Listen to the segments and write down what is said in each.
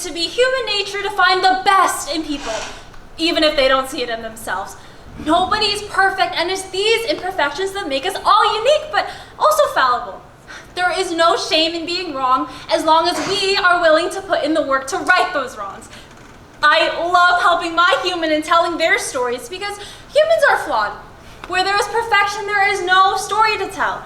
to be human nature to find the best in people, even if they don't see it in themselves. Nobody's perfect, and it's these imperfections that make us all unique, but also fallible. There is no shame in being wrong as long as we are willing to put in the work to right those wrongs. I love helping my human and telling their stories because humans are flawed. Where there is perfection, there is no story to tell.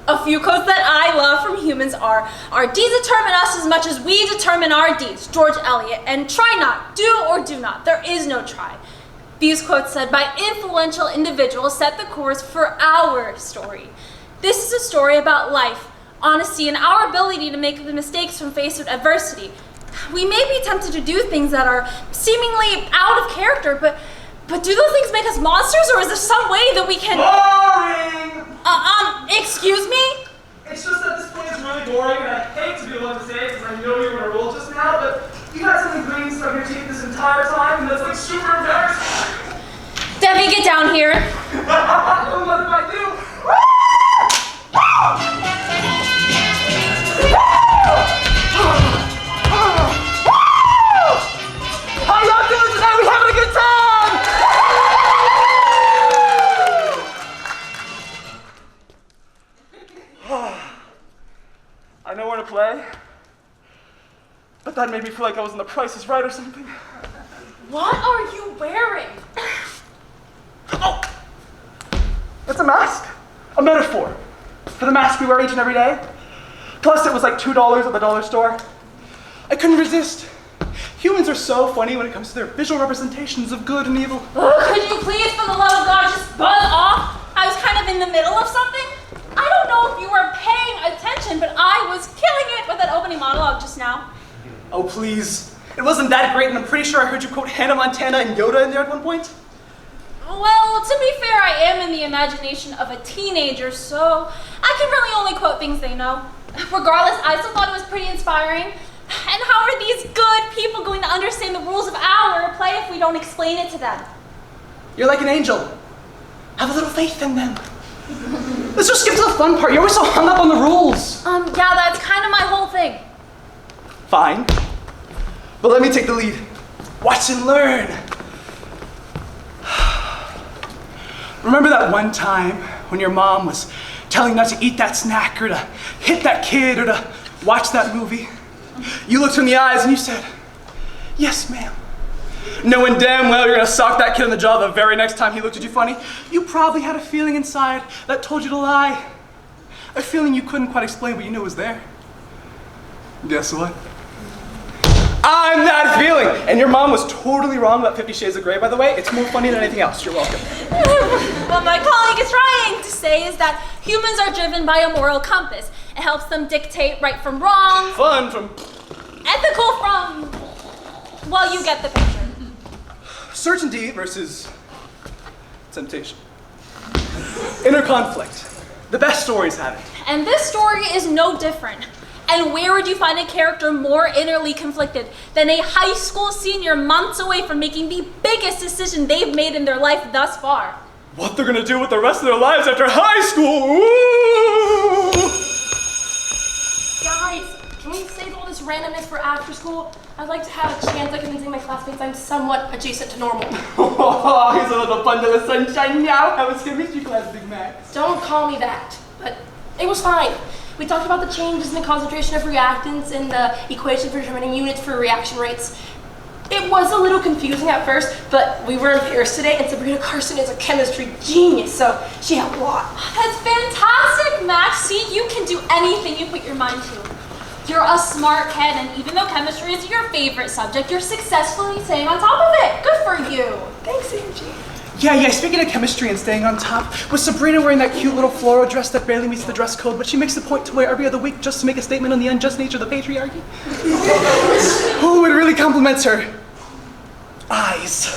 A few quotes that I love from humans are, "Our deeds determine us as much as we determine our deeds," George Eliot, and "Try not, do or do not, there is no try." These quotes said by influential individuals set the course for our story. This is a story about life, honesty, and our ability to make the mistakes when faced with adversity. We may be tempted to do things that are seemingly out of character, but do those things make us monsters, or is there some way that we can... Boring! Excuse me? It's just that this point is really boring, and I hate to be the one to say it because I know you were going to roll just now, but you had something green stuck in your teeth this entire time, and that's like super embarrassing. Devi, get down here. What did I do? How y'all doing tonight? We having a good time! I know where to play, but that made me feel like I was in The Price is Right or something. What are you wearing? Oh! It's a mask. A metaphor for the mask we wear each and every day. Plus, it was like $2 at the dollar store. I couldn't resist. Humans are so funny when it comes to their visual representations of good and evil. Could you please, for the love of God, just buzz off? I was kind of in the middle of something. I don't know if you were paying attention, but I was killing it with that opening monologue just now. Oh, please. It wasn't that great, and I'm pretty sure I heard you quote Hannah Montana and Yoda in there at one point. Well, to be fair, I am in the imagination of a teenager, so I can really only quote things they know. Regardless, I still thought it was pretty inspiring. And how are these good people going to understand the rules of our play if we don't explain it to them? You're like an angel. Have a little faith in them. Let's just skip to the fun part. You're always so hung up on the rules. Yeah, that's kind of my whole thing. Fine. But let me take the lead. Watch and learn. Remember that one time when your mom was telling you not to eat that snack or to hit that kid or to watch that movie? You looked her in the eyes and you said, "Yes, ma'am." Knowing damn well you're gonna sock that kid in the jaw the very next time he looked at you funny, you probably had a feeling inside that told you to lie. A feeling you couldn't quite explain, but you knew was there. Guess what? I'm that feeling! And your mom was totally wrong about 50 Shades of Grey, by the way. It's more funny than anything else. You're welcome. What my colleague is trying to say is that humans are driven by a moral compass. It helps them dictate right from wrong. Fun from... Ethical from... Well, you get the picture. Certainty versus temptation. Inner conflict. The best stories have it. And this story is no different. And where would you find a character more innerly conflicted than a high school senior months away from making the biggest decision they've made in their life thus far? What they're gonna do with the rest of their lives after high school! Ooh! Guys, can we save all this randomness for after school? I'd like to have a chance at convincing my classmates I'm somewhat adjacent to normal. Oh, he's a little bundle of sunshine now. How was chemistry class, Big Max? Don't call me that, but it was fine. We talked about the changes in the concentration of reactants and the equation for determining units for reaction rates. It was a little confusing at first, but we were in Paris today, and Sabrina Carson is a chemistry genius, so she helped a lot. That's fantastic, Max. See, you can do anything you put your mind to. You're a smart kid, and even though chemistry is your favorite subject, you're successfully staying on top of it. Good for you. Thanks, Angie. Yeah, speaking of chemistry and staying on top, was Sabrina wearing that cute little floral dress that barely meets the dress code, but she makes the point to wear every other week just to make a statement on the unjust nature of the patriarchy? Oh, it really compliments her eyes.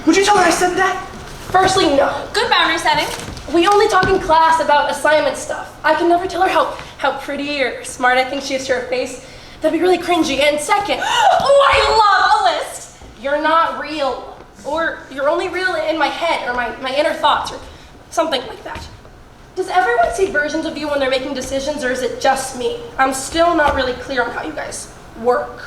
Would you tell her I said that? Firstly, no. Good boundary setting. We only talk in class about assignment stuff. I can never tell her how pretty or smart I think she is to her face. That'd be really cringy. And second, Oh, I love a list. you're not real. Or you're only real in my head, or my inner thoughts, or something like that. Does everyone see versions of you when they're making decisions, or is it just me? I'm still not really clear on how you guys Work.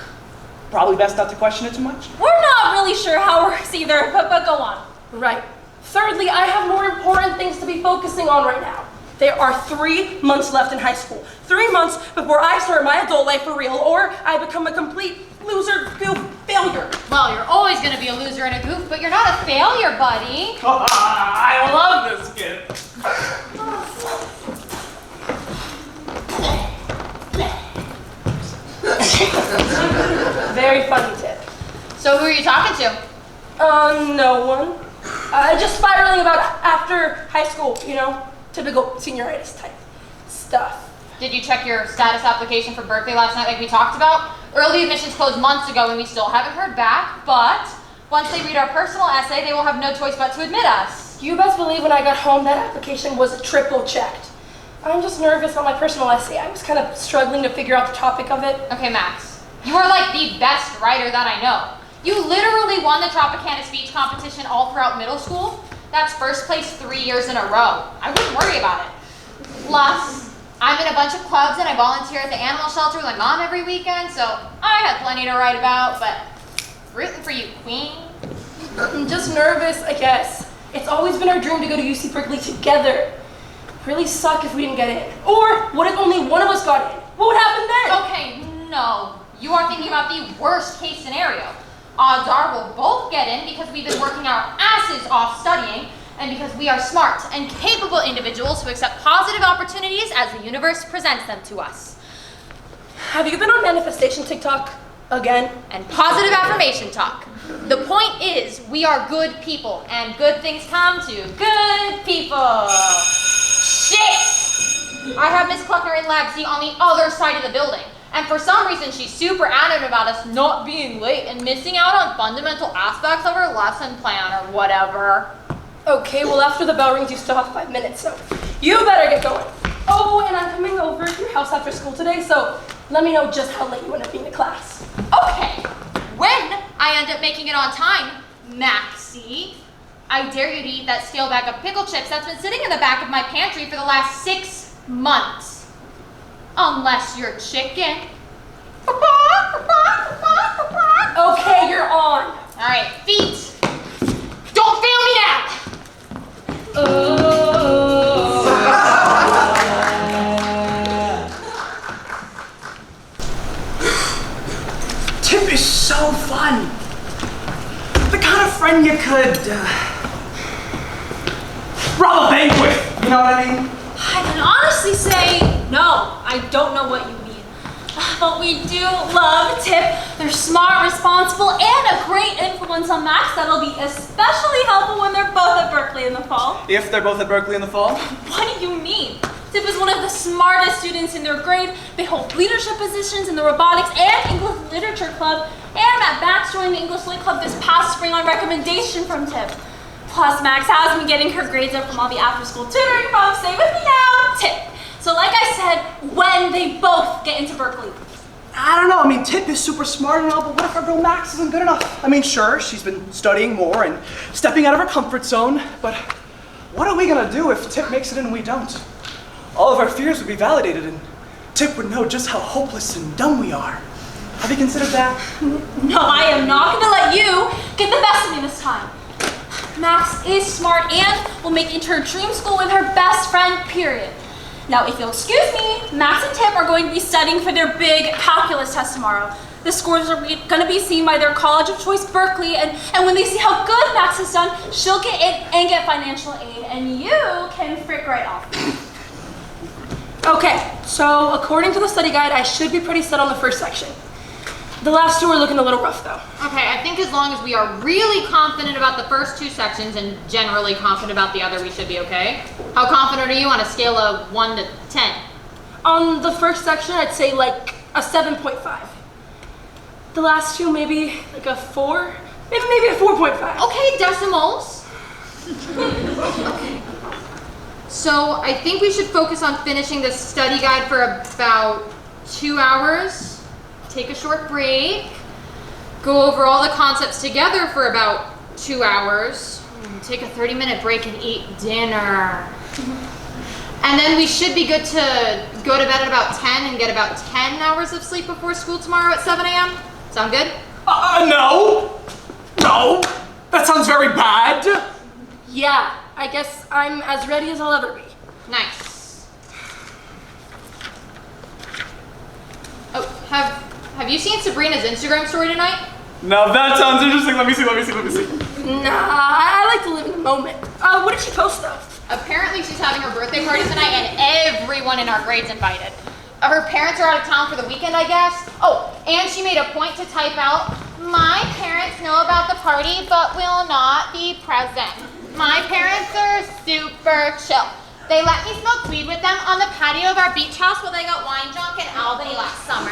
Probably best not to question it too much. We're not really sure how it works either, but go on. Right. Thirdly, I have more important things to be focusing on right now. There are 3 months left in high school. 3 months before I start my adult life for real, or I become a complete loser, goof, failure. Well, you're always gonna be a loser and a goof, but you're not a failure, buddy. I love this kid. Very funny tip. So who are you talking to? No one. Just spiraling about after high school, you know? Typical senioritis type stuff. Did you check your status application for Berkeley last night like we talked about? Early admissions closed months ago and we still haven't heard back, but once they read our personal essay, they will have no choice but to admit us. You best believe when I got home that application was triple checked. I'm just nervous on my personal essay. I was kind of struggling to figure out the topic of it. Okay, Max, you are like the best writer that I know. You literally won the Tropicana speech competition all throughout middle school. That's first place 3 years in a row. I wouldn't worry about it. Plus, I'm in a bunch of clubs and I volunteer at the animal shelter with my mom every weekend, so I had plenty to write about, but rooting for you, queen. I'm just nervous, I guess. It's always been our dream to go to UC Berkeley together. Really suck if we didn't get in. Or what if only one of us got in? What would happen then? Okay, no. You are thinking about the worst case scenario. Odds are we'll both get in because we've been working our asses off studying and because we are smart and capable individuals who accept positive opportunities as the universe presents them to us. Have you been on manifestation TikTok again? And positive affirmation talk. The point is, we are good people and good things come to good people. Shit! I have Miss Cluckner in Lab C on the other side of the building. And for some reason, she's super adamant about us not being late and missing out on fundamental aspects of her lesson plan or whatever. Okay, well after the bell rings, you still have 5 minutes, so you better get going. Oh, and I'm coming over to your house after school today, so let me know just how late you end up being to class. Okay, when I end up making it on time, Maxie, I dare you to eat that stale bag of pickle chips that's been sitting in the back of my pantry for the last 6 months. Unless you're chicken. Okay, you're on. All right, feet. Don't fail me now. Tip is so fun. The kind of friend you could rob a bank with. You know what I mean? I can honestly say, no, I don't know what you mean. But we do love Tip. They're smart, responsible, and a great influence on Max that'll be especially helpful when they're both at Berkeley in the fall. If they're both at Berkeley in the fall? What do you mean? Tip is one of the smartest students in their grade. They hold leadership positions in the robotics and English literature club, and Max joined the English lit club this past spring on recommendation from Tip. Plus, Max has been getting her grades up from all the after-school tutoring folks. Stay with me now, Tip. So like I said, when they both get into Berkeley. I don't know. I mean, Tip is super smart and all, but what if our girl Max isn't good enough? I mean, sure, she's been studying more and stepping out of her comfort zone, but what are we gonna do if Tip makes it and we don't? All of our fears would be validated and Tip would know just how hopeless and dumb we are. Have you considered that? No, I am not gonna let you get the best of me this time. Max is smart and will make it into her dream school with her best friend, period. Now, if you'll excuse me, Max and Tip are going to be studying for their big calculus test tomorrow. The scores are going to be seen by their college of choice, Berkeley, and when they see how good Max has done, she'll get in and get financial aid, and you can frick right off. Okay, so according to the study guide, I should be pretty set on the first section. The last 2 are looking a little rough, though. Okay, I think as long as we are really confident about the first 2 sections and generally confident about the other, we should be okay. How confident are you on a scale of 1 to 10? On the first section, I'd say like a 7.5. The last 2, maybe like a 4? Maybe a 4.5. Okay, decimals. Okay. So I think we should focus on finishing the study guide for about 2 hours. Take a short break, go over all the concepts together for about 2 hours, take a 30-minute break and eat dinner. And then we should be good to go to bed at about 10 and get about 10 hours of sleep before school tomorrow at 7 a.m. Sound good? No. No. That sounds very bad. Yeah, I guess I'm as ready as I'll ever be. Nice. Oh, have you seen Sabrina's Instagram story tonight? Now that sounds interesting. Let me see. Nah, I like to live in the moment. What did she post though? Apparently she's having her birthday party tonight and everyone in our grade's invited. Her parents are out of town for the weekend, I guess. Oh, and she made a point to type out, "My parents know about the party but will not be present. My parents are super chill. They let me smoke weed with them on the patio of our beach house while they got wine drunk in Albany last summer."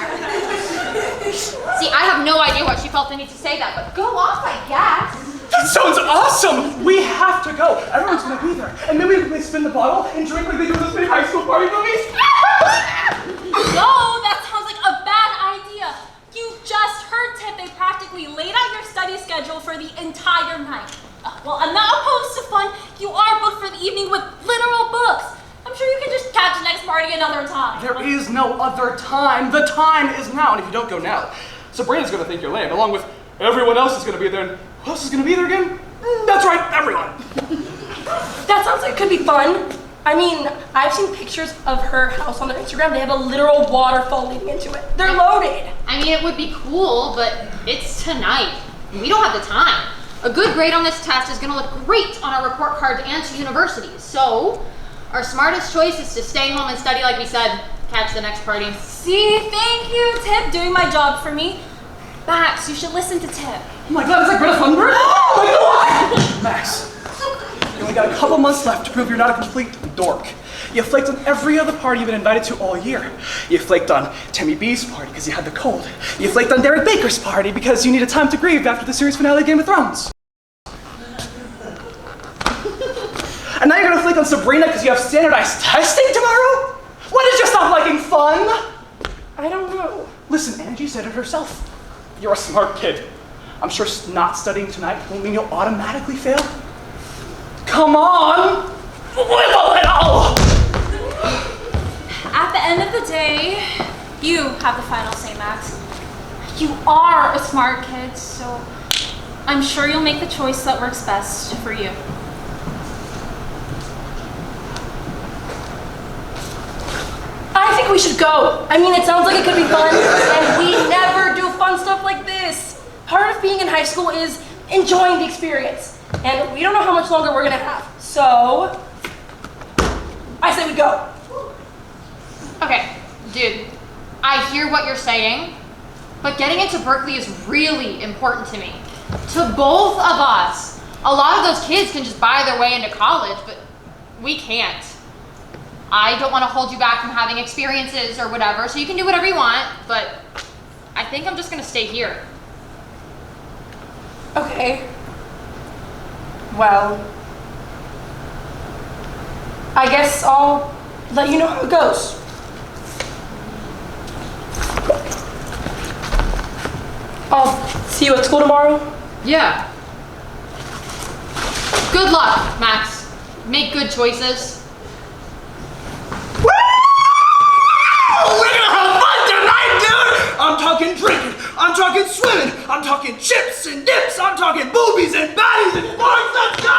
See, I have no idea what she felt the need to say that, but go off, I guess. That sounds awesome. We have to go. Everyone's gonna be there, and maybe we can spin the bottle and drink like they do in those big high school party movies. No, that sounds like a bad idea. You just heard, Tip, they practically laid out your study schedule for the entire night. Well, I'm not opposed to fun. You are booked for the evening with literal books. I'm sure you can just catch the next party another time. There is no other time. The time is now, and if you don't go now, Sabrina's gonna think you're lame, along with everyone else is gonna be there, and who else is gonna be there again? That's right, everyone. That sounds like it could be fun. I mean, I've seen pictures of her house on their Instagram. They have a literal waterfall leading into it. They're loaded. I mean, it would be cool, but it's tonight. We don't have the time. A good grade on this test is gonna look great on our report card and to universities. So, our smartest choice is to stay home and study like we said, catch the next party. See, thank you, Tip, doing my job for me. Max, you should listen to Tip. Oh my God, is that Greta Thunberg? Oh my God! Max, you only got a couple months left to prove you're not a complete dork. You flaked on every other party you've been invited to all year. You flaked on Timmy B's party because you had the cold. You flaked on Derek Baker's party because you needed time to grieve after the series finale of Game of Thrones. And now you're gonna flake on Sabrina because you have standardized testing tomorrow? When did you stop liking fun? I don't know. Listen, Angie said it herself. You're a smart kid. I'm sure not studying tonight won't mean you'll automatically fail. Come on! Live a little! At the end of the day, you have the final say, Max. You are a smart kid, so I'm sure you'll make the choice that works best for you. I think we should go. I mean, it sounds like it could be fun, and we never do fun stuff like this. Part of being in high school is enjoying the experience, and we don't know how much longer we're gonna have. So, I say we go. Okay, dude, I hear what you're saying, but getting into Berkeley is really important to me. To both of us. A lot of those kids can just buy their way into college, but we can't. I don't want to hold you back from having experiences or whatever, so you can do whatever you want, but I think I'm just gonna stay here. Okay. Well, I guess I'll let you know how it goes. I'll see you at school tomorrow. Yeah. Good luck, Max. Make good choices. We're gonna have fun tonight, dude! I'm talking drinking, I'm talking swimming, I'm talking chips and dips, I'm talking boobies and baddies and sports. Let's go!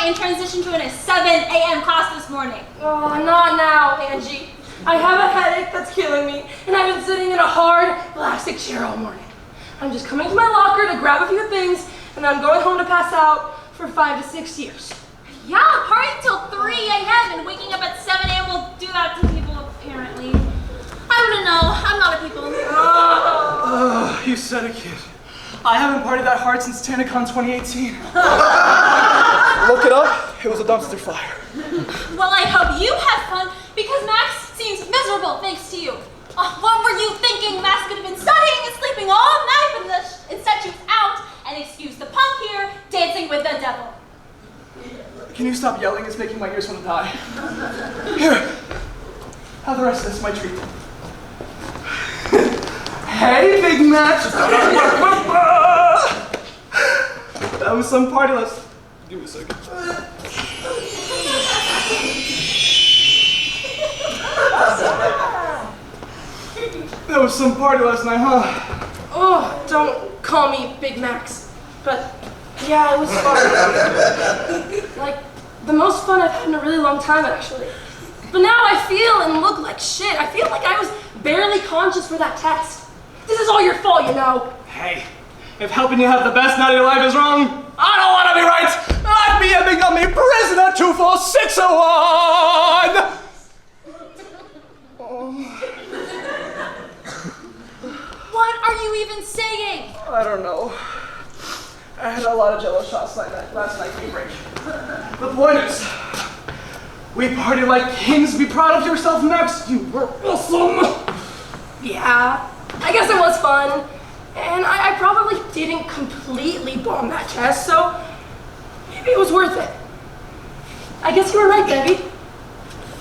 And transition to a 7 a.m. class this morning. Oh, not now, Angie. I have a headache that's killing me, and I've been sitting in a hard plastic chair all morning. I'm just coming to my locker to grab a few things, and I'm going home to pass out for 5 to 6 years. Yeah, partying till 3 a.m. and waking up at 7 a.m. will do that to people, apparently. I wouldn't know. I'm not a people. Oh, you said it, kid. I haven't partied that hard since TanaCon 2018. Look it up. It was a dumpster fire. Well, I hope you had fun because Max seems miserable thanks to you. What were you thinking? Max could have been studying and sleeping all night, but instead she was out and excused the punk you stop yelling? It's making my ears want to die. Here, have the rest of this, my treat. Hey, Big Mac! That was some party last... Give me a second. That was some party last night, huh? Oh, don't call me Big Max. But yeah, it was fun. Like, the most fun I've had in a really long time, actually. But now I feel and look like shit. I feel like I was barely conscious for that test. This is all your fault, you know. Hey, if helping you have the best night of your life is wrong, I don't want to be right. Let me and become me prisoner 24601. What are you even saying? I don't know. I had a lot of Jello shots last night break. The point is, we partied like kings. Be proud of yourself, Max. You were awesome. Yeah, I guess it was fun. And I probably didn't completely bomb that test, so maybe it was worth it. I guess you were right, Devi.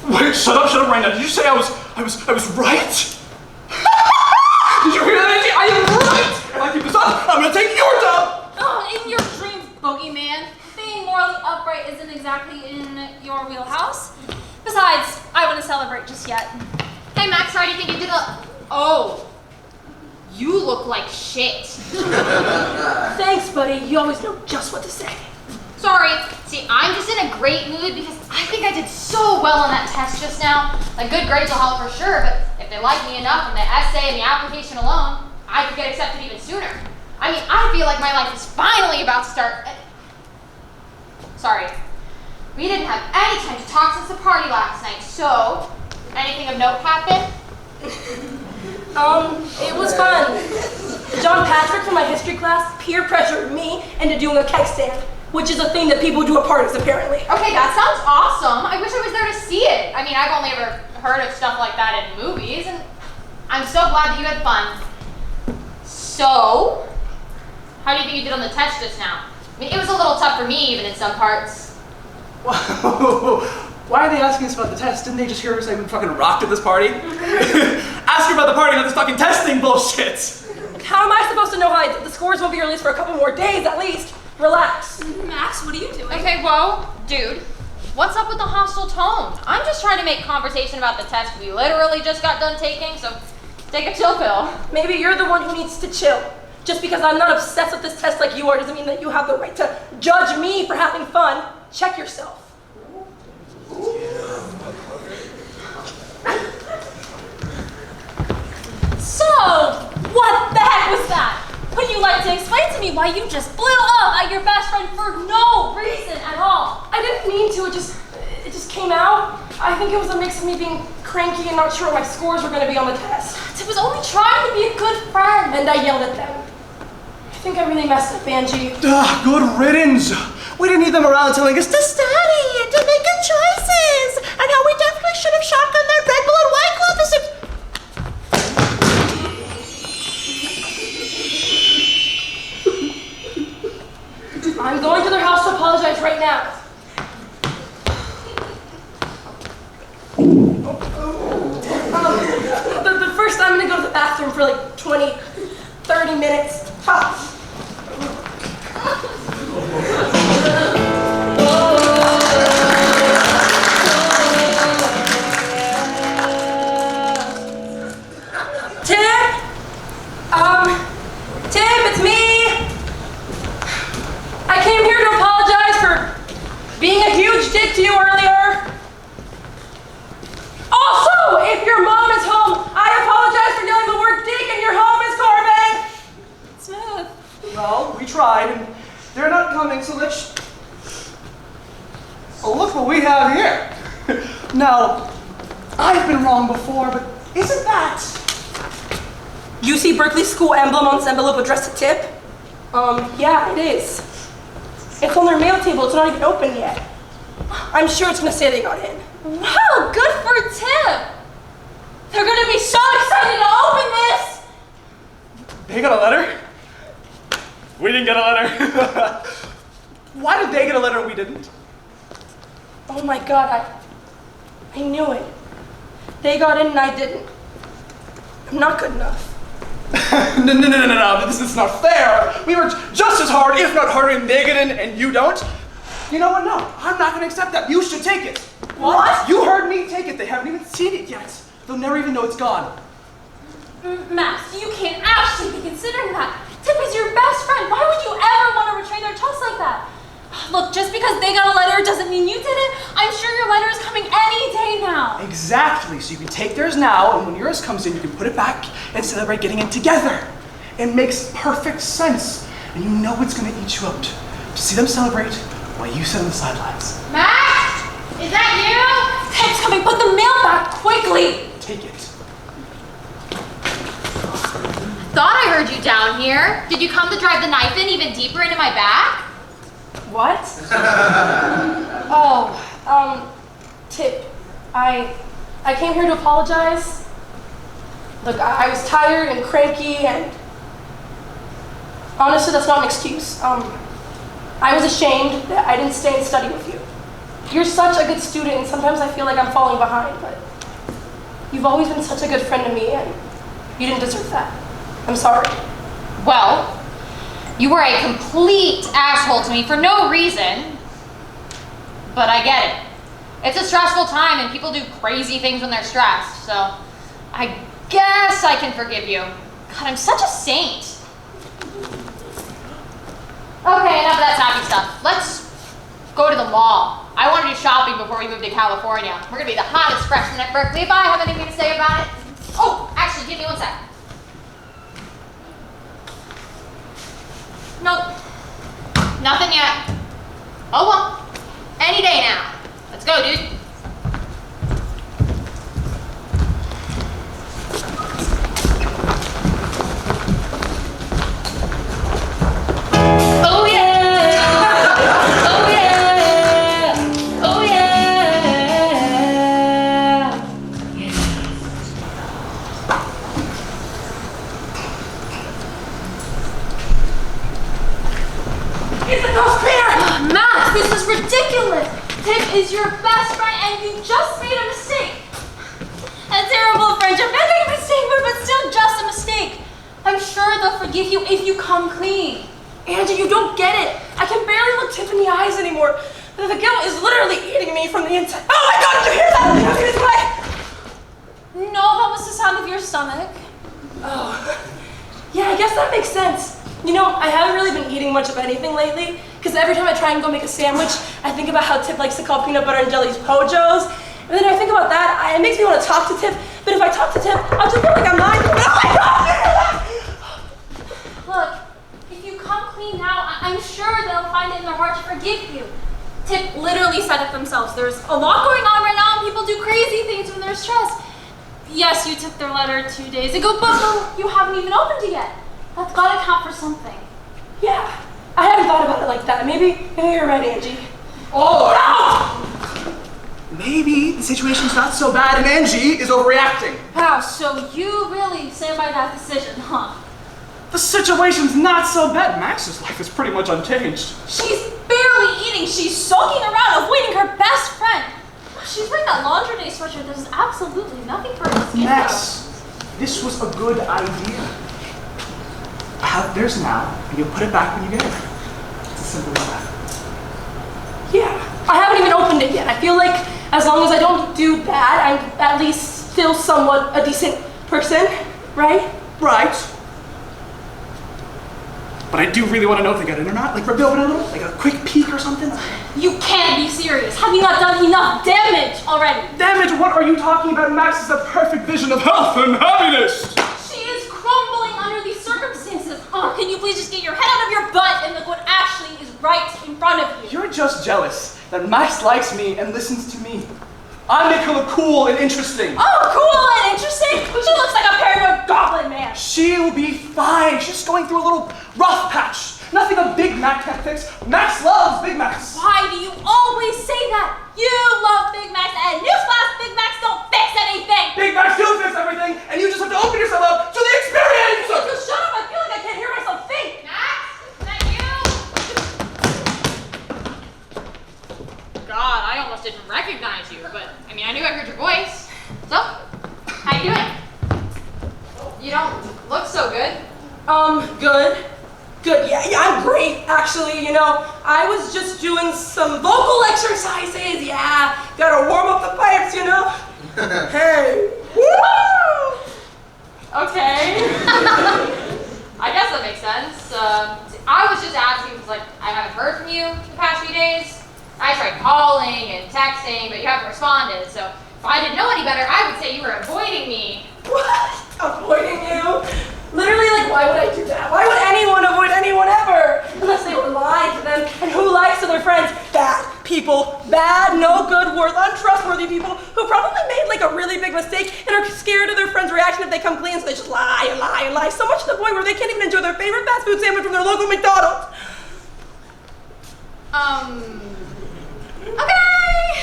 Wait, shut up right now. Did you say I was right? Did you hear that, Angie? I am right! If I keep this up, I'm gonna take your job! Oh, in your dreams, bogeyman. Being morally upright isn't exactly in your wheelhouse. Besides, I wouldn't celebrate just yet. Hey Max, how do you think you did Oh, you look like shit. Thanks, buddy. You always know just what to say. Sorry. See, I'm just in a great mood because I think I did so well on that test just now. Like, good grades will help for sure, but if they like me enough from the essay and the application alone, I could get accepted even sooner. I mean, I feel like my life is finally about to start. Sorry. We didn't have any time to talk since the party last night, so anything of note happened? It was fun. John Patrick from my history class peer pressured me into doing a keg stand, which is a thing that people do at parties, apparently. Okay, that sounds awesome. I wish I was there to see it. I mean, I've only ever heard of stuff like that in movies, and I'm so glad that you had fun. So, how do you think you did on the test just now? I mean, it was a little tough for me, even in some parts. Why are they asking us about the test? Didn't they just hear us say we fucking rocked at this party? Ask her about the party, not this fucking testing bullshit! How am I supposed to know how the scores won't be released for a couple more days at least? Relax. Max, what are you doing? Okay, well, dude, what's up with the hostile tone? I'm just trying to make conversation about the test we literally just got done taking, so take a chill pill. Maybe you're the one who needs to chill. Just because I'm not obsessed with this test like you are doesn't mean that you have the right to judge me for having fun. Check yourself. So, what the heck was that? Would you like to explain to me why you just blew up at your best friend for no reason at all? I didn't mean to, it just came out. I think it was a mix of me being cranky and not sure what my scores were going to be on the test. I was only trying to be a good friend. And I yelled at them. I think I really messed up, Angie. Good riddance. We didn't need them around telling us to study and to make good choices, and how we definitely should have shotgunned that Red Bull and White Claw this. I'm going to their house to apologize right now. But first I'm gonna go to the bathroom for like 20, 30 minutes tops. Tim, it's me. I came here to apologize for being a huge dick to you earlier. Also, if your mom is home, I apologize for yelling the word dick in your home, Miss Corbin. Smooth. Well, we tried, and they're not coming, so let's... Oh, look what we have here. Now, I've been wrong before, but isn't that... UC Berkeley school emblem on this envelope addressed to Tip? Yeah, it is. It's on their mail table, it's not even open yet. I'm sure it's gonna say they got in. Wow, good for Tim. They're gonna be so excited to open this. They got a letter? We didn't get a letter. Why did they get a letter and we didn't? Oh my God, I knew it. They got in and I didn't. I'm not good enough. No, this is not fair. We worked just as hard, if not harder, in Megadon, and you don't. You know what? No, I'm not gonna accept that. You should take it. What? You heard me take it. They haven't even seen it yet. They'll never even know it's gone. Max, you can't actually be considering that. Tip is your best friend. Why would you ever want to betray their trust like that? Look, just because they got a letter doesn't mean you did it. I'm sure your letter is coming any day now. Exactly. So you can take theirs now, and when yours comes in, you can put it back and celebrate getting it together. It makes perfect sense. And you know it's gonna eat you up to see them celebrate while you sit on the sidelines. Max? Is that you? Tip's coming. Put the mail back quickly. Take it. Thought I heard you down here. Did you come to drive the knife in even deeper into my back? What? Tip, I came here to apologize. Look, I was tired and cranky, and honestly, that's not an excuse. I was ashamed that I didn't stay and study with you. You're such a good student, and sometimes I feel like I'm falling behind, but you've always been such a good friend to me, and you didn't deserve that. I'm sorry. Well, you were a complete asshole to me for no reason, but I get it. It's a stressful time and people do crazy things when they're stressed, so I guess I can forgive you. God, I'm such a saint. Okay, enough of that sappy stuff. Let's go to the mall. I want to do shopping before we move to California. We're going to be the hottest freshmen at Berkeley if I have anything to say about it. Oh, actually, give me 1 sec. Nope. Nothing yet. Oh well. Any day now. Let's go, dude. Oh yeah! Oh yeah! Oh yeah! It's the coast clear! Max, this is ridiculous! Tip is your best friend and you just made a mistake. A terrible friendship, making a mistake, but still just a mistake. I'm sure they'll forgive you if you come clean. Angie, you don't get it. I can barely look Tip in the eyes anymore. The guilt is literally eating me from the inside. Oh my God, did you hear that? It's way. No, that was the sound of your stomach. Oh, yeah, I guess that makes sense. You know, I haven't really been eating much of anything lately, because every time I try and go make a sandwich, I think about how Tip likes to call peanut butter and jellies pojos, and then I think about that, it makes me want to talk to Tip, but if I talk to Tip, I'll just feel like I'm lying. Oh my God! Look, if you come clean now, I'm sure they'll find it in their heart to forgive you. Tip literally said it themselves. There's a lot going on right now and people do crazy things when they're stressed. Yes, you took their letter 2 days ago, but you haven't even opened it yet. That's gotta count for something. Yeah, I hadn't thought about it like that. Maybe you're right, Angie. Oh, no! Maybe the situation's not so bad and Angie is overreacting. Wow, so you really stand by that decision, huh? The situation's not so bad. Max's life is pretty much unchanged. She's barely eating. She's sulking around, avoiding her best friend. She's wearing that laundry day sweatshirt. There's absolutely nothing for her to skin Max, this was a good idea. Have theirs now, and you'll put it back when you get it. It's as simple as that. Yeah, I haven't even opened it yet. I feel like as long as I don't do that, I'm at least still somewhat a decent person, right? Right. But I do really want to know if they got in or not. Like, rub it open a little? Like a quick peek or something? You can't be serious. Have you not done enough damage already? Damage? What are you talking about? Max is the perfect vision of health and happiness. She is crumbling under these circumstances. Oh, can you please just get your head out of your butt and look what actually is right in front of you? You're just jealous that Max likes me and listens to me. I make her look cool and interesting. Oh, cool and interesting? She looks like a paranoid goblin man. She will be fine. She's just going through a little rough patch. Nothing a Big Mac can't fix. Max loves Big Macs. Why do you always say that? You love Big Macs, and newsflash, Big Macs don't fix anything. Big Macs do fix everything, and you just have to open yourself up to the experience. Just shut up. I feel like I can't hear myself think. Max, is that you? God, I almost didn't Looks so good. Good. Good, yeah, I'm great, actually, you know. I was just doing some vocal exercises, yeah. Gotta warm up the pipes, you know. Hey, woo! Okay. I guess that makes sense. I was just asking because, like, I haven't heard from you the past few days. I tried calling and texting, but you haven't responded, so if I didn't know any better, I would say you were avoiding me. What? Avoiding you? Literally, like, why would I do that? Why would anyone avoid anyone ever? Unless they were lying to them. And who lies to their friends? Bad people. Bad, no good, untrustworthy people who probably made, like, a really big mistake and are scared of their friend's reaction if they come clean, so they just lie and lie and lie. So much to the point where they can't even enjoy their favorite fast food sandwich from their local McDonald's. Okay.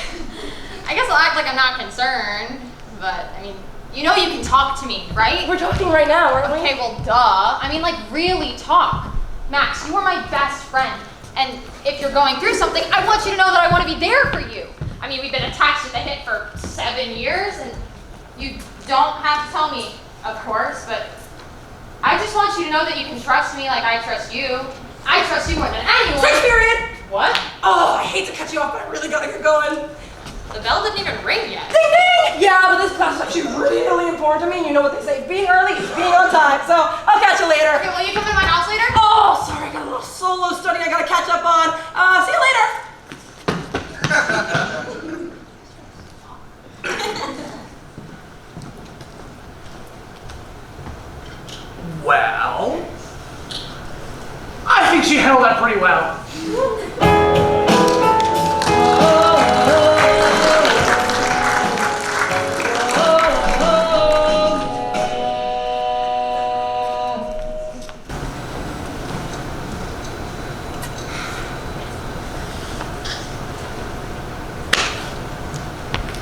I guess I'll act like I'm not concerned, but, I mean, you know you can talk to me, right? We're talking right now, aren't we? Okay, well, duh. I mean, like, really talk. Max, you are my best friend, and if you're going through something, I want you to know that I want to be there for you. I mean, we've been attached at the hip for 7 years, and you don't have to tell me, of course, but I just want you to know that you can trust me like I trust you. I trust you more than anyone. 6 period! What? Oh, I hate to cut you off, but I really gotta get going. The bell didn't even ring yet. Ding ding! Yeah, but this class is actually really important to me. You know what they say, being early is being on time. So I'll catch you later. Okay, will you come to my house later? Oh, sorry, I got a little solo study I gotta catch up on. See you later. Well, I think she handled that pretty well.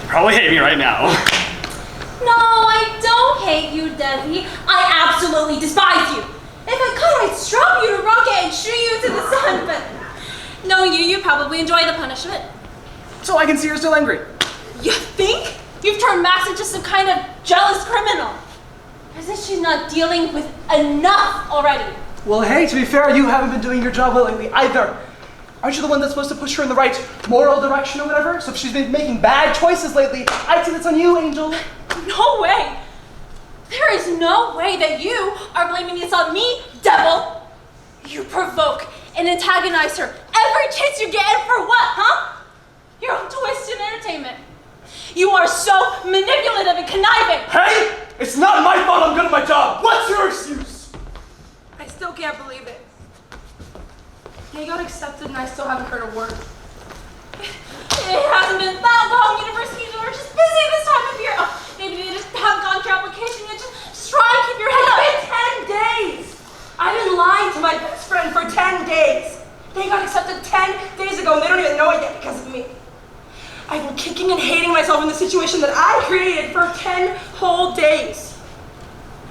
Probably hate me right now. No, I don't hate you, Devi. I absolutely despise you. If I could, I'd strap you to a rocket and shoot you to the sun, but knowing you, you probably enjoy the punishment. So I can see you're still angry. You think? You've turned Max into some kind of jealous criminal. As if she's not dealing with enough already. Well, hey, to be fair, you haven't been doing your job well lately either. Aren't you the one that's supposed to push her in the right moral direction or whatever? So if she's been making bad choices lately, I'd say that's on you, Angel. No way. There is no way that you are blaming this on me, devil. You provoke and antagonize her every chance you get, and for what, huh? Your own twisted entertainment. You are so manipulative and conniving. Hey, it's not my fault I'm good at my job. What's your excuse? I still can't believe it. They got accepted and I still haven't heard a word. It hasn't been that long. Universities are just busy this time of year. Oh, maybe they just haven't gone through application yet. Just try and keep your head up. It's been 10 days. I've been lying to my best friend for 10 days. They got accepted 10 days ago and they don't even know it yet because of me. I've been kicking and hating myself in the situation that I created for 10 whole days.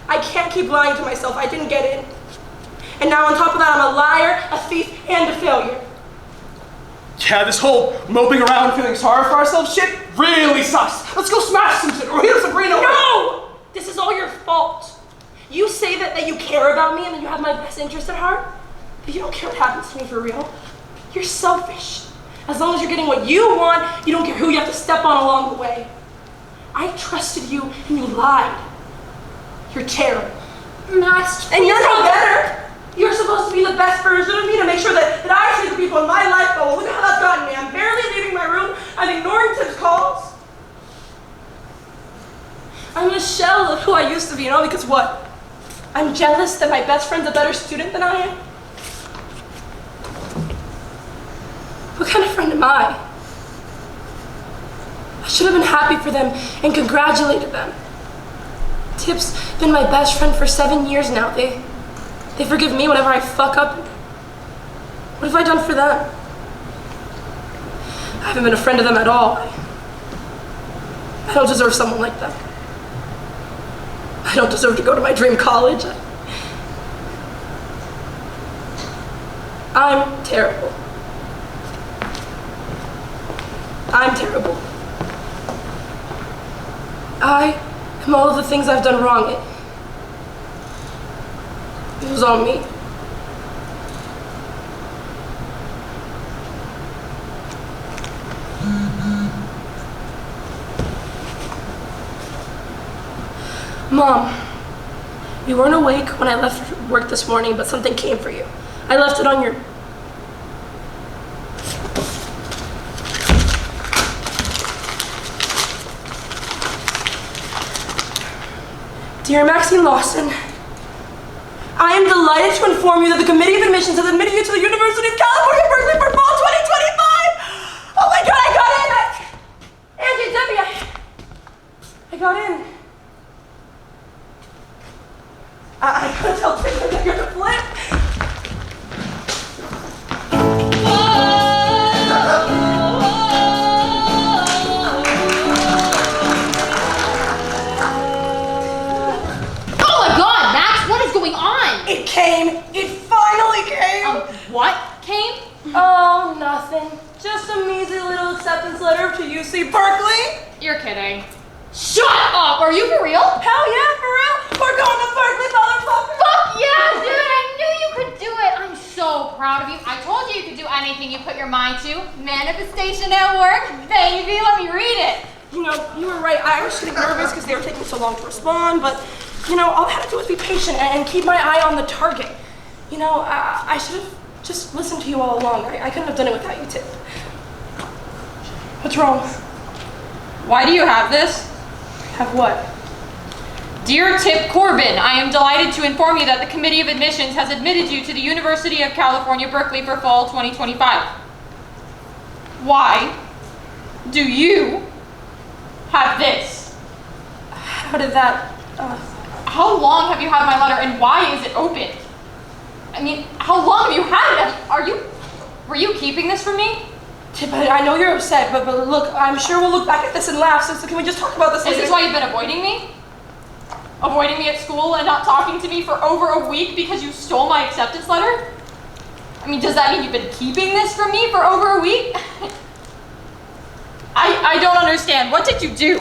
I can't keep lying to myself. I didn't get in. And now on top of that, I'm a liar, a thief, and a failure. Yeah, this whole moping around feeling sorry for ourselves shit really sucks. Let's go smash some shit or hit Sabrina. No! This is all your fault. You say that you care about me and that you have my best interest at heart, but you don't care what happens to me for real. You're selfish. As long as you're getting what you want, you don't care who you have to step on along the way. I trusted you and you lied. You're terrible. Max, and you're no better. You're supposed to be the best version of me to make sure that I treat the people in my life well. Look at how that's gotten me. I'm barely leaving my room. I'm ignoring Tim's calls. I'm a shell of who I used to be, because what? I'm jealous that my best friend's a better student than I am? What kind of friend am I? I should have been happy for them and congratulated them. Tip's been my best friend for 7 years now. They forgive me whenever I fuck up. What have I done for them? I haven't been a friend to them at all. I don't deserve someone like that. I don't deserve to go to my dream college. I'm terrible. I'm terrible. I am all of the things I've done wrong. It was on me. Mom, you weren't awake when I left work this morning, but something came for you. I left it on your... Dear Maxine Lawson, I am delighted to inform you that the Committee of Admissions has admitted you to the University of California, Berkeley for fall 2025! Oh my God, I got in! Angie, Debbie, I got in. I couldn't tell Tim that you're the flip. Oh my God, Max, what is going on? It came. It finally came. What came? Oh, nothing. Just a measly little acceptance letter to UC Berkeley. You're kidding. Shut up! Are you for real? Hell yeah, for real. We're going to Berkeley, motherfucker. Fuck yeah, dude! I knew you could do it. I'm so proud of you. I told you you could do anything you put your mind to. Manifestation at work, baby. Let me read it. You know, you were right. I was getting nervous because they were taking so long to respond, but, you know, all I had to do was be patient and keep my eye on the target. You know, I should have just listened to you all along. I couldn't have done it without you, Tip. What's wrong? Why do you have this? Have what? Dear Tip Corbin, I am delighted to inform you that the Committee of Admissions has admitted you to the University of California, Berkeley for fall 2025. Why do you have this? How did that, How long have you had my letter and why is it open? I mean, how long have you had it? Were you keeping this from me? Tip, I know you're upset, but look, I'm sure we'll look back at this and laugh, so can we just talk about this later? Is this why you've been avoiding me? Avoiding me at school and not talking to me for over a week because you stole my acceptance letter? I mean, does that mean you've been keeping this from me for over a week? I don't understand. What did you do?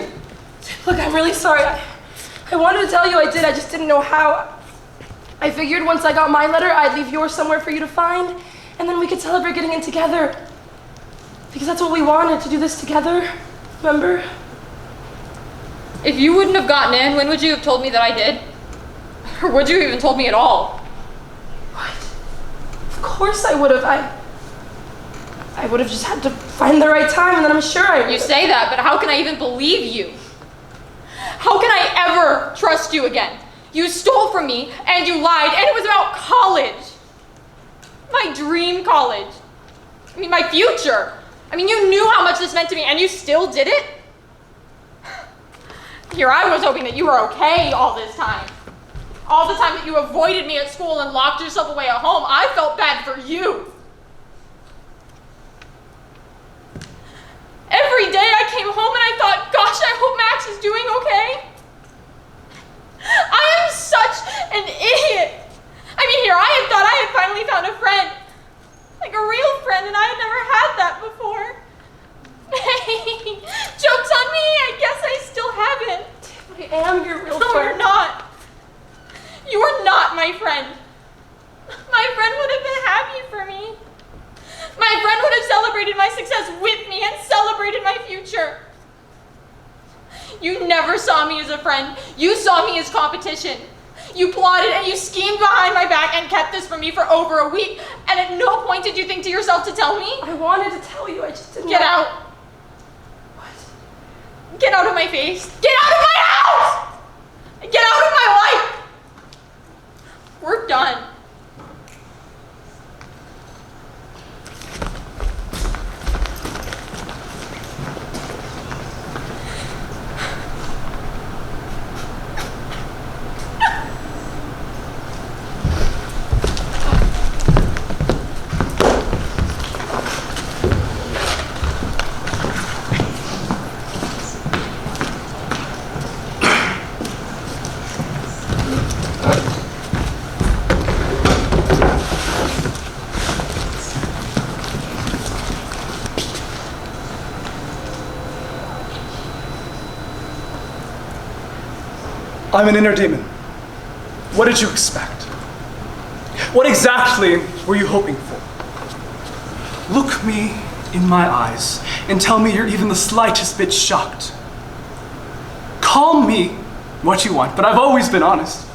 Look, I'm really sorry. I wanted to tell you I did, I just didn't know how. I figured once I got my letter, I'd leave yours somewhere for you to find, and then we could celebrate getting in together. Because that's what we wanted, to do this together, remember? If you wouldn't have gotten in, when would you have told me that I did? Or would you have even told me at all? What? Of course I would have. I would have just had to find the right time, and then I'm sure I would. You say that, but how can I even believe you? How can I ever trust you again? You stole from me, and you lied, and it was about college. My dream college. I mean, my future. I mean, you knew how much this meant to me, and you still did it? Here I was hoping that you were okay all this time. All the time that you avoided me at school and locked yourself away at home, I felt bad for you. Every day I came home and I thought, gosh, I hope Max is doing okay. I am such an idiot. I mean, here I had thought I had finally found a friend. Like a real friend, and I had never had that before. Hey, joke's on me, I guess I still haven't. I am your real No, friend. you're not. You are not my friend. My friend would have been happy for me. My friend would have celebrated my success with me and celebrated my future. You never saw me as a friend. You saw me as competition. You plotted and you schemed behind my back and kept this from me for over a week. And at no point did you think to yourself to tell me? I wanted to tell you, I just didn't Get know. out. What? Get out of my face. Get out of my house! Get out of my life! We're done. I'm an inner demon. What did you expect? What exactly were you hoping for? Look me in my eyes and tell me you're even the slightest bit shocked. Call me what you want, but I've always been honest.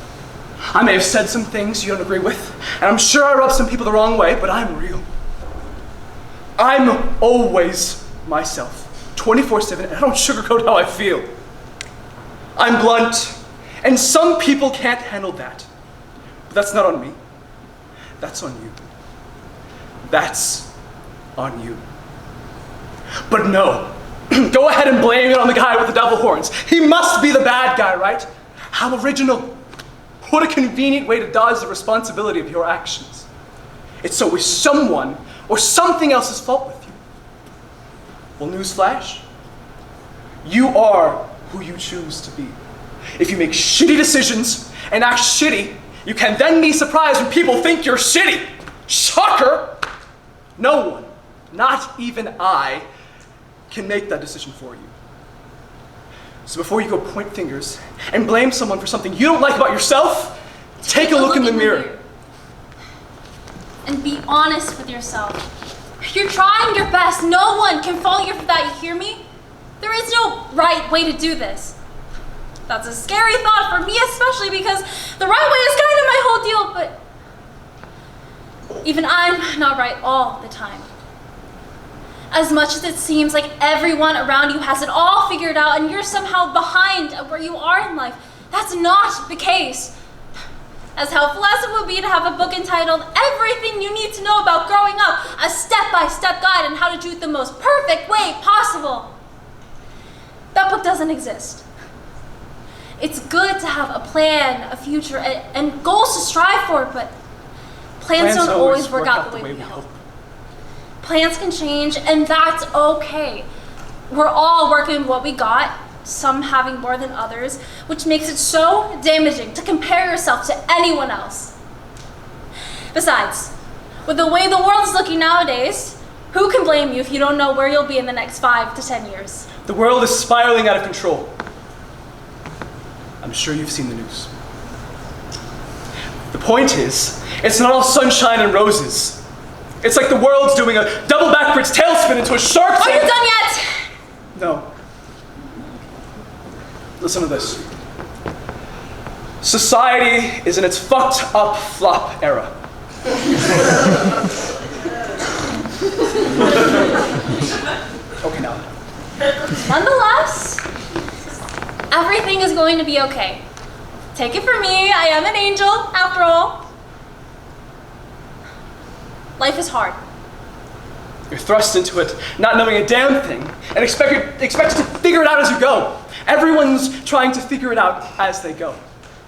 I may have said some things you don't agree with, and I'm sure I rubbed some people the wrong way, but I'm real. I'm always myself, 24/7, and I don't sugarcoat how I feel. I'm blunt, and some people can't handle that. But that's not on me. That's on you. That's on you. But no, go ahead and blame it on the guy with the devil horns. He must be the bad guy, right? How original. What a convenient way to dodge the responsibility of your actions. It's always someone or something else's fault with you. Well, newsflash, you are who you choose to be. If you make shitty decisions and act shitty, you can then be surprised when people think you're shitty. Shocker! No one, not even I, can make that decision for you. So before you go point fingers and blame someone for something you don't like about yourself, take a look in the mirror. And be honest with yourself. You're trying your best. No one can fault you for that, you hear me? There is no right way to do this. That's a scary thought for me, especially because the right way is kind of my whole deal, but even I'm not right all the time. As much as it seems like everyone around you has it all figured out and you're somehow behind where you are in life, that's not the case. As helpful as it would be to have a book entitled Everything You Need to Know About Growing Up, a step-by-step guide on how to do it the most perfect way possible, that book doesn't exist. It's good to have a plan, a future, and goals to strive for, but plans don't always work out the way we hope. Plans can change, and that's okay. We're all working with what we got, some having more than others, which makes it so damaging to compare yourself to anyone else. Besides, with the way the world's looking nowadays, who can blame you if you don't know where you'll be in the next 5 to 10 years? The world is spiraling out of control. I'm sure you've seen the news. The point is, it's not all sunshine and roses. It's like the world's doing a double backwards tailspin into a shark tank. Are you done yet? No. Listen to this. Society is in its fucked up flop era. Okay, now. Nonetheless, everything is going to be okay. Take it from me, I am an angel, after all. Life is hard. You're thrust into it, not knowing a damn thing, and expected to figure it out as you go. Everyone's trying to figure it out as they go.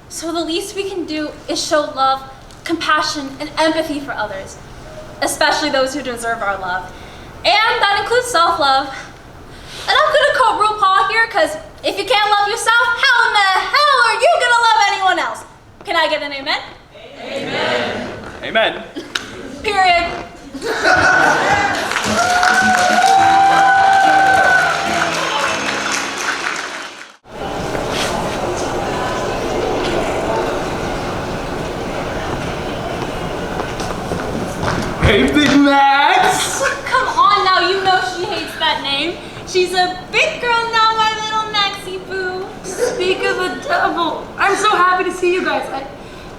So the least we can do is show love, compassion, and empathy for others, especially those who deserve our love. And that includes self-love. And I'm gonna quote RuPaul here, because if you can't love yourself, how in the hell are you gonna love anyone else? Can I get an amen? Amen. Amen. Period. Hey, Big Max! Come on now, you know she hates that name. She's a big girl now, my little Maxie boo. Speak of the devil. I'm so happy to see you guys.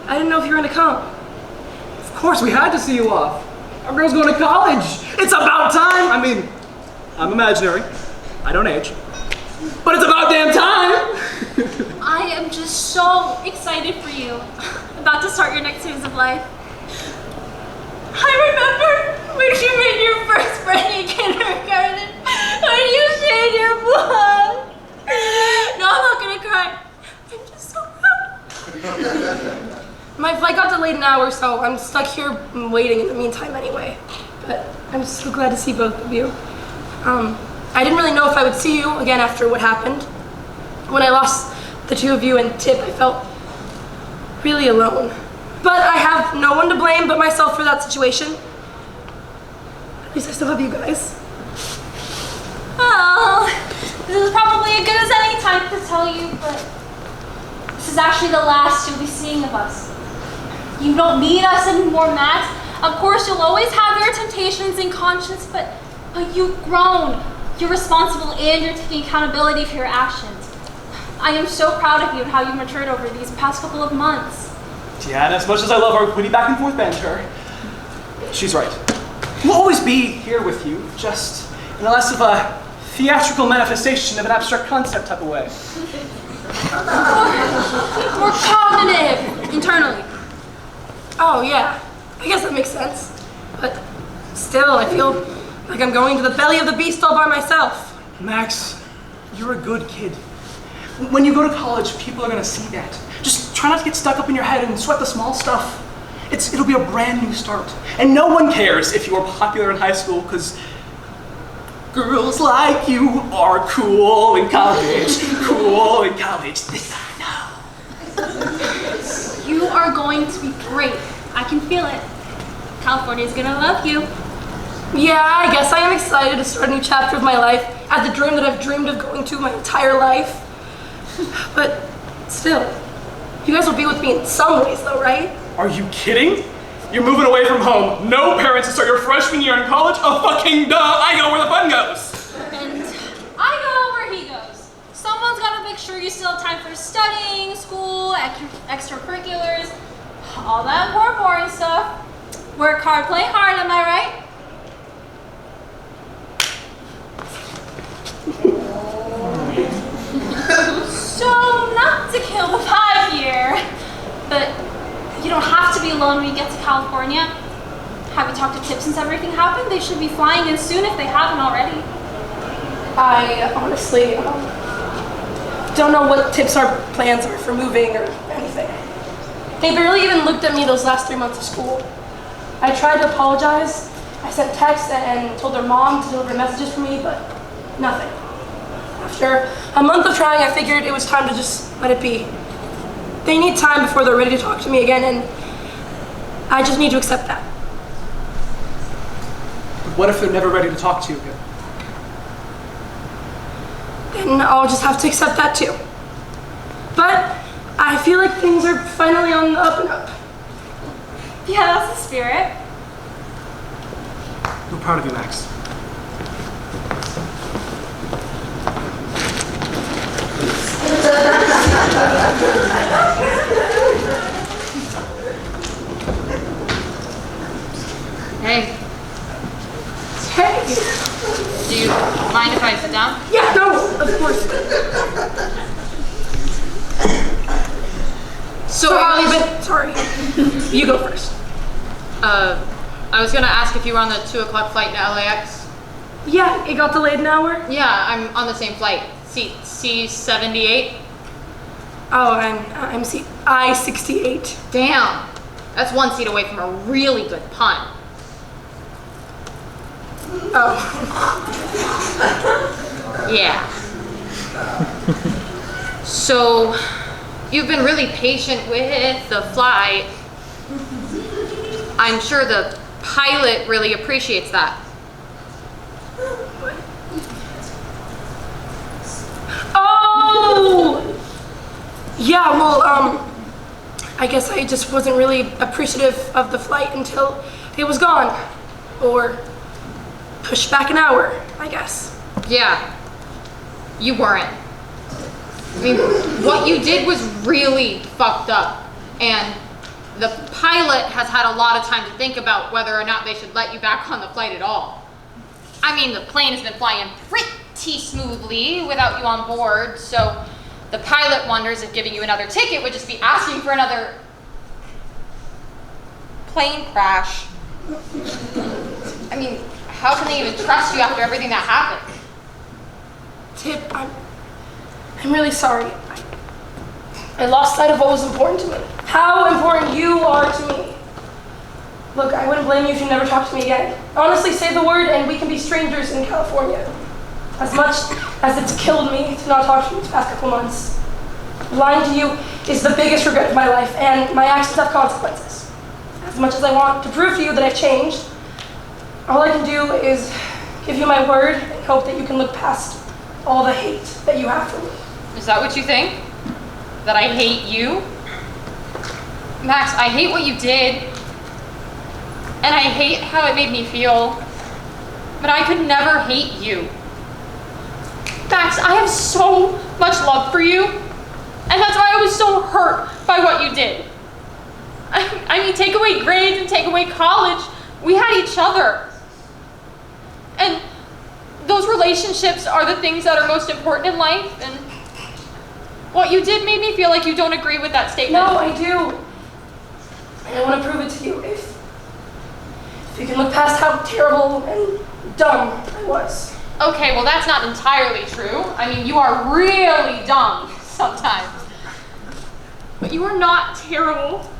I didn't know if you were gonna come. Of course, we had to see you off. Our girl's going to college. It's about time. I mean, I'm imaginary. I don't age. But it's about damn time. I am just so excited for you. About to start your next phase of life. I remember when you made your first friend in kindergarten. When you shaved your blood. No, I'm not gonna cry. I'm just so proud. My flight got delayed an hour, so I'm stuck here waiting in the meantime anyway. But I'm so glad to see both of you. I didn't really know if I would see you again after what happened. When I lost the two of you and Tip, I felt really alone. But I have no one to blame but myself for that situation. At least I still love you guys. Oh, this is probably as good as any time to tell you, but this is actually the last you'll be seeing of us. You don't need us anymore, Max. Of course, you'll always have your temptations and conscience, but you've grown. You're responsible and you're taking accountability for your actions. I am so proud of you and how you've matured over these past couple of months. Yeah, and as much as I love our witty back and forth banter, she's right. We'll always be here with you, just in a less of a theatrical manifestation of an abstract concept type of way. More cognitive, internally. Oh, yeah. I guess that makes sense. But still, I feel like I'm going to the belly of the beast all by myself. Max, you're a good kid. When you go to college, people are gonna see that. Just try not to get stuck up in your head and sweat the small stuff. It'll be a brand new start. And no one cares if you are popular in high school, because girls like you are cool in college. Cool in college. This I know. You are going to be great. I can feel it. California's gonna love you. Yeah, I guess I am excited to start a new chapter of my life at the dream that I've dreamed of going to my entire life. But still, you guys will be with me in some ways though, right? Are you kidding? You're moving away from home. No parents to start your freshman year in college? Oh, fucking duh. I go where the fun goes. And I go where he goes. Someone's got to make sure you still have time for studying, school, extracurriculars, all that boring stuff. Work hard, play hard, am I right? So, not to kill the vibe here, but you don't have to be alone when you get to California. Have you talked to Tip since everything happened? They should be flying in soon if they haven't already. I honestly don't know what Tip's our plans are for moving or anything. They barely even looked at me those last 3 months of school. I tried to apologize. I sent texts and told their mom to deliver messages for me, but nothing. After a month of trying, I figured it was time to just let it be. They need time before they're ready to talk to me again, and I just need to accept that. But what if they're never ready to talk to you again? Then I'll just have to accept that too. But I feel like things are finally on the up and up. Yeah, that's the spirit. I'm proud of you, Max. Hey, Hey! do you mind if I sit down? Yeah, no, of course. So how have you been? Sorry. You go first. I was gonna ask if you were on the 2 o'clock flight to LAX. Yeah, it got delayed an hour. Yeah, I'm on the same flight. Seat C78. Oh, I'm seat I-68. Damn, that's one seat away from a really good pun. Oh. Yeah. So, you've been really patient with the flight. I'm sure the pilot really appreciates that. Oh! Yeah, well, I guess I just wasn't really appreciative of the flight until it was gone. Or pushed back an hour, I guess. Yeah, you weren't. I mean, what you did was really fucked up, and the pilot has had a lot of time to think about whether or not they should let you back on the flight at all. I mean, the plane has been flying pretty smoothly without you on board, so the pilot wonders if giving you another ticket would just be asking for another plane crash. I mean, how can they even trust you after everything that happened? Tip, I'm really sorry. I lost sight of what was important to me. How important you are to me. Look, I wouldn't blame you if you never talked to me again. Honestly, say the word and we can be strangers in California. As much as it's killed me to not talk to you these past couple months, lying to you is the biggest regret of my life, and my actions have consequences. As much as I want to prove to you that I've changed, all I can do is give you my word and hope that you can look past all the hate that you have for me. Is that what you think? That I hate you? Max, I hate what you did. And I hate how it made me feel. But I could never hate you. Max, I have so much love for you. And that's why I was so hurt by what you did. I mean, take away grades and take away college. We had each other. And those relationships are the things that are most important in life. And what you did made me feel like you don't agree with that statement. No, I do. And I want to prove it to you. If you can look past how terrible and dumb I was. Okay, well that's not entirely true. I mean, you are really dumb sometimes. But you are not terrible.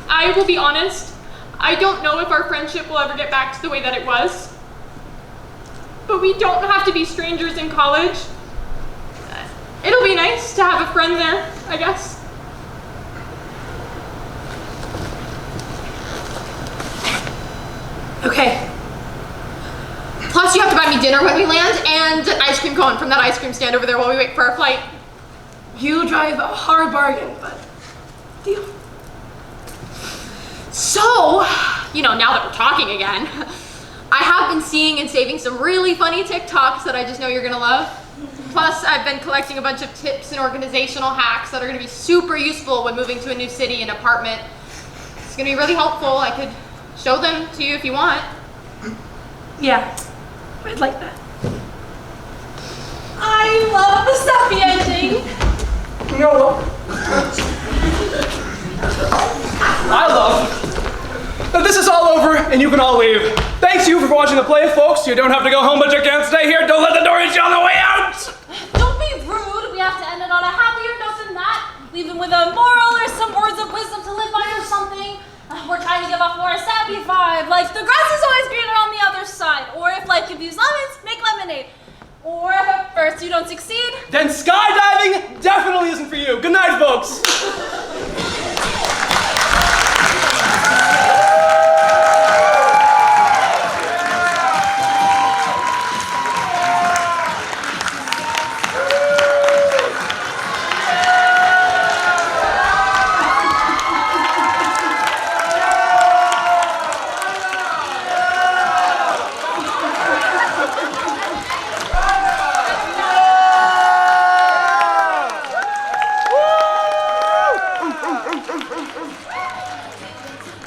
I will be honest, I don't know if our friendship will ever get back to the way that it was. But we don't have to be strangers in college. It'll be nice to have a friend there, I guess. Okay. Plus, you have to buy me dinner when we land and an ice cream cone from that ice cream stand over there while we wait for our flight. You drive a hard bargain, but deal. So, now that we're talking again, I have been seeing and saving some really funny TikToks that I just know you're gonna love. Plus, I've been collecting a bunch of tips and organizational hacks that are gonna be super useful when moving to a new city and apartment. It's gonna be really helpful. I could show them to you if you want. Yeah, I'd like that. I love the sappy ending. No. I love that this is all over and you can all leave. Thanks you for watching the play, folks. You don't have to go home, but you can't stay here. Don't let the door hit you on the way out. Don't be rude. We have to end it on a happier note than that. Leave them with a moral or some words of wisdom to live by or something. We're trying to give off more a sappy vibe, like the grass is always greener on the other side. Or if life gives you lemons, make lemonade. Or if at first you don't succeed, Then skydiving definitely isn't for you. Good night, folks.